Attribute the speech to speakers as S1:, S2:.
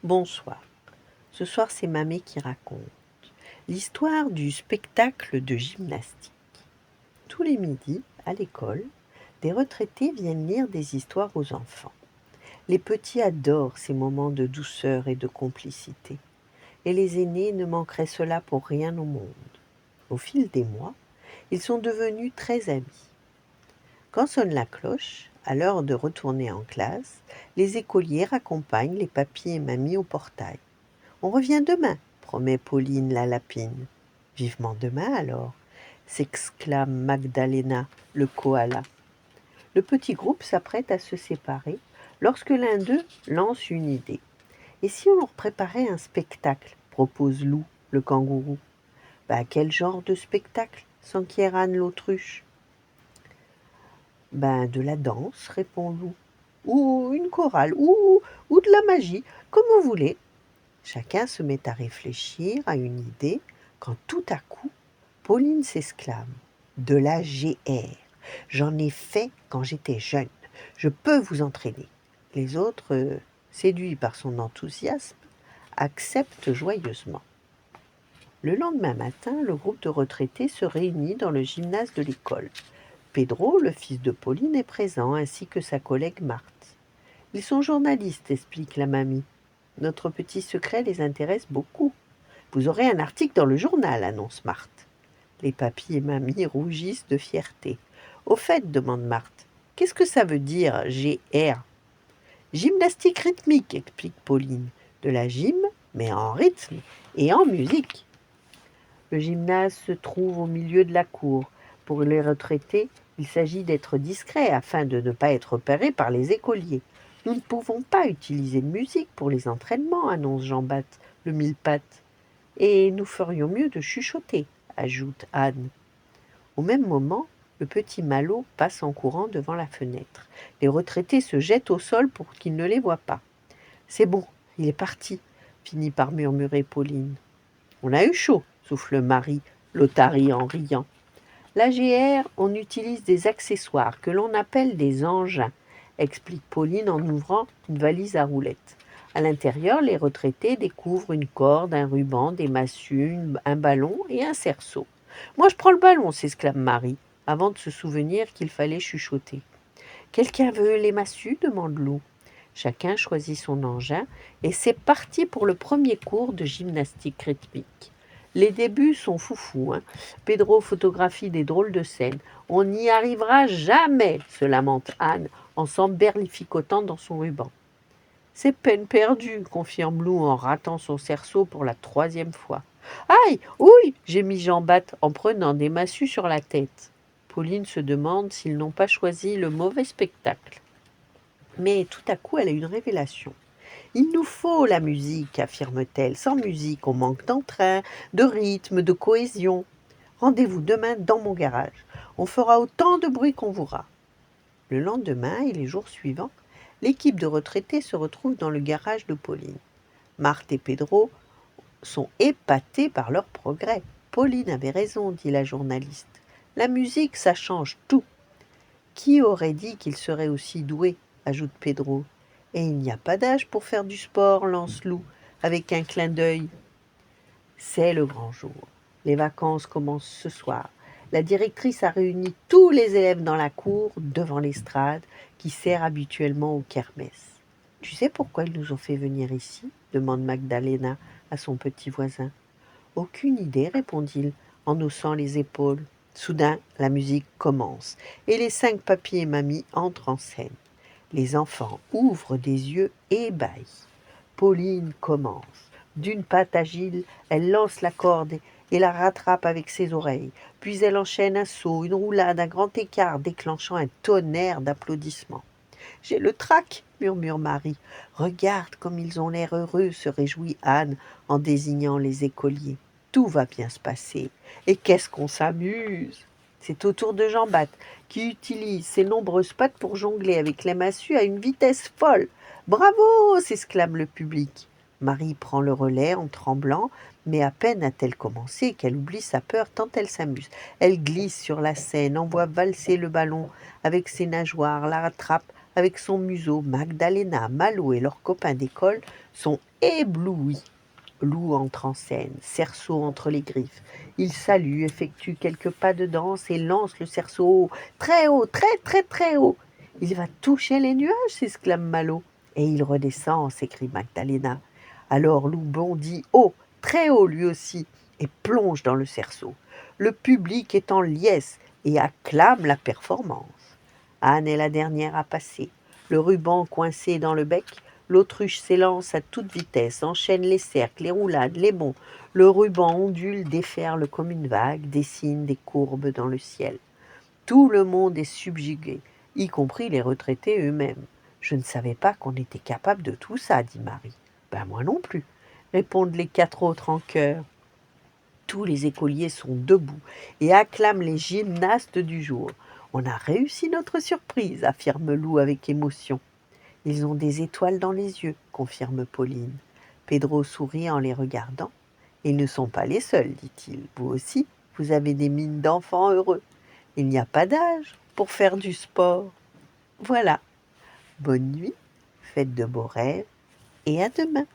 S1: Bonsoir. Ce soir, c'est Mamé qui raconte l'histoire du spectacle de gymnastique. Tous les midis, à l'école, des retraités viennent lire des histoires aux enfants. Les petits adorent ces moments de douceur et de complicité. Et les aînés ne manqueraient cela pour rien au monde. Au fil des mois, ils sont devenus très amis. Quand sonne la cloche, à l'heure de retourner en classe, les écoliers raccompagnent les papis et mamies au portail. On revient demain, promet Pauline la lapine. Vivement demain alors, s'exclame Magdalena, le koala. Le petit groupe s'apprête à se séparer lorsque l'un d'eux lance une idée. Et si on leur préparait un spectacle, propose Lou, le kangourou. Quel genre de spectacle s'enquiert Anne l'autruche. De la danse, répond Lou. Ou une chorale, ou de la magie, comme vous voulez. Chacun se met à réfléchir à une idée quand tout à coup, Pauline s'exclame. De la GR. J'en ai fait quand j'étais jeune. Je peux vous entraîner. Les autres, séduits par son enthousiasme, acceptent joyeusement. Le lendemain matin, le groupe de retraités se réunit dans le gymnase de l'école. Pedro, le fils de Pauline, est présent, ainsi que sa collègue Marthe. Ils sont journalistes, explique la mamie. Notre petit secret les intéresse beaucoup. Vous aurez un article dans le journal, annonce Marthe. Les papis et mamies rougissent de fierté. Au fait, demande Marthe, qu'est-ce que ça veut dire GR? Gymnastique rythmique, explique Pauline. De la gym, mais en rythme et en musique. Le gymnase se trouve au milieu de la cour. Pour les retraités, il s'agit d'être discret afin de ne pas être repéré par les écoliers. Nous ne pouvons pas utiliser de musique pour les entraînements, annonce Jean-Baptiste, le mille-pattes. Et nous ferions mieux de chuchoter, ajoute Anne. Au même moment, le petit Malo passe en courant devant la fenêtre. Les retraités se jettent au sol pour qu'il ne les voie pas. C'est bon, il est parti, finit par murmurer Pauline. On a eu chaud, souffle Marie, Lotharie en riant. L'AGR, on utilise des accessoires que l'on appelle des engins, explique Pauline en ouvrant une valise à roulettes. À l'intérieur, les retraités découvrent une corde, un ruban, des massues, un ballon et un cerceau. Moi, je prends le ballon, s'exclame Marie, avant de se souvenir qu'il fallait chuchoter. Quelqu'un veut les massues demande Lou. Chacun choisit son engin et c'est parti pour le premier cours de gymnastique rythmique. Les débuts sont foufous. Pedro photographie des drôles de scènes. On n'y arrivera jamais, se lamente Anne en s'emberlificotant dans son ruban. C'est peine perdue, confirme Lou en ratant son cerceau pour la 3e fois. Aïe, ouille, gémit Jean-Baptiste en prenant des massues sur la tête. Pauline se demande s'ils n'ont pas choisi le mauvais spectacle. Mais tout à coup, elle a une révélation. Il nous faut la musique, affirme-t-elle. Sans musique, on manque d'entrain, de rythme, de cohésion. Rendez-vous demain dans mon garage. On fera autant de bruit qu'on voudra. Le lendemain et les jours suivants, l'équipe de retraités se retrouve dans le garage de Pauline. Marthe et Pedro sont épatés par leur progrès. Pauline avait raison, dit la journaliste. La musique, ça change tout. Qui aurait dit qu'il serait aussi doué, ajoute Pedro. Et il n'y a pas d'âge pour faire du sport, lance Lou, avec un clin d'œil. C'est le grand jour. Les vacances commencent ce soir. La directrice a réuni tous les élèves dans la cour, devant l'estrade, qui sert habituellement aux kermesses. Tu sais pourquoi ils nous ont fait venir ici demande Magdalena à son petit voisin. Aucune idée, répond-il, en haussant les épaules. Soudain, la musique commence, et les 5 papis et mamies entrent en scène. Les enfants ouvrent des yeux ébahis. Pauline commence. D'une patte agile, elle lance la corde et la rattrape avec ses oreilles. Puis elle enchaîne un saut, une roulade, un grand écart, déclenchant un tonnerre d'applaudissements. « J'ai le trac !» murmure Marie. « Regarde comme ils ont l'air heureux !» se réjouit Anne en désignant les écoliers. Tout va bien se passer. Et qu'est-ce qu'on s'amuse! C'est au tour de Jean-Baptiste, qui utilise ses nombreuses pattes pour jongler avec les massues à une vitesse folle. « Bravo !» s'exclame le public. Marie prend le relais en tremblant, mais à peine a-t-elle commencé qu'elle oublie sa peur tant elle s'amuse. Elle glisse sur la scène, envoie valser le ballon avec ses nageoires, la rattrape avec son museau, Magdalena, Malo et leurs copains d'école sont éblouis. Lou entre en scène, cerceau entre les griffes. Il salue, effectue quelques pas de danse et lance le cerceau haut, très haut, très très très haut. Il va toucher les nuages, s'exclame Malo. Et il redescend, s'écrie Magdalena. Alors Lou bondit haut, très haut lui aussi, et plonge dans le cerceau. Le public est en liesse et acclame la performance. Anne est la dernière à passer, le ruban coincé dans le bec. L'autruche s'élance à toute vitesse, enchaîne les cercles, les roulades, les bonds. Le ruban ondule, déferle comme une vague, dessine des courbes dans le ciel. Tout le monde est subjugué, y compris les retraités eux-mêmes. Je ne savais pas qu'on était capable de tout ça, dit Marie. Ben moi non plus, répondent les 4 autres en chœur. Tous les écoliers sont debout et acclament les gymnastes du jour. On a réussi notre surprise, affirme Lou avec émotion. Ils ont des étoiles dans les yeux, confirme Pauline. Pedro sourit en les regardant. Ils ne sont pas les seuls, dit-il. Vous aussi, vous avez des mines d'enfants heureux. Il n'y a pas d'âge pour faire du sport. Voilà. Bonne nuit, faites de beaux rêves et à demain.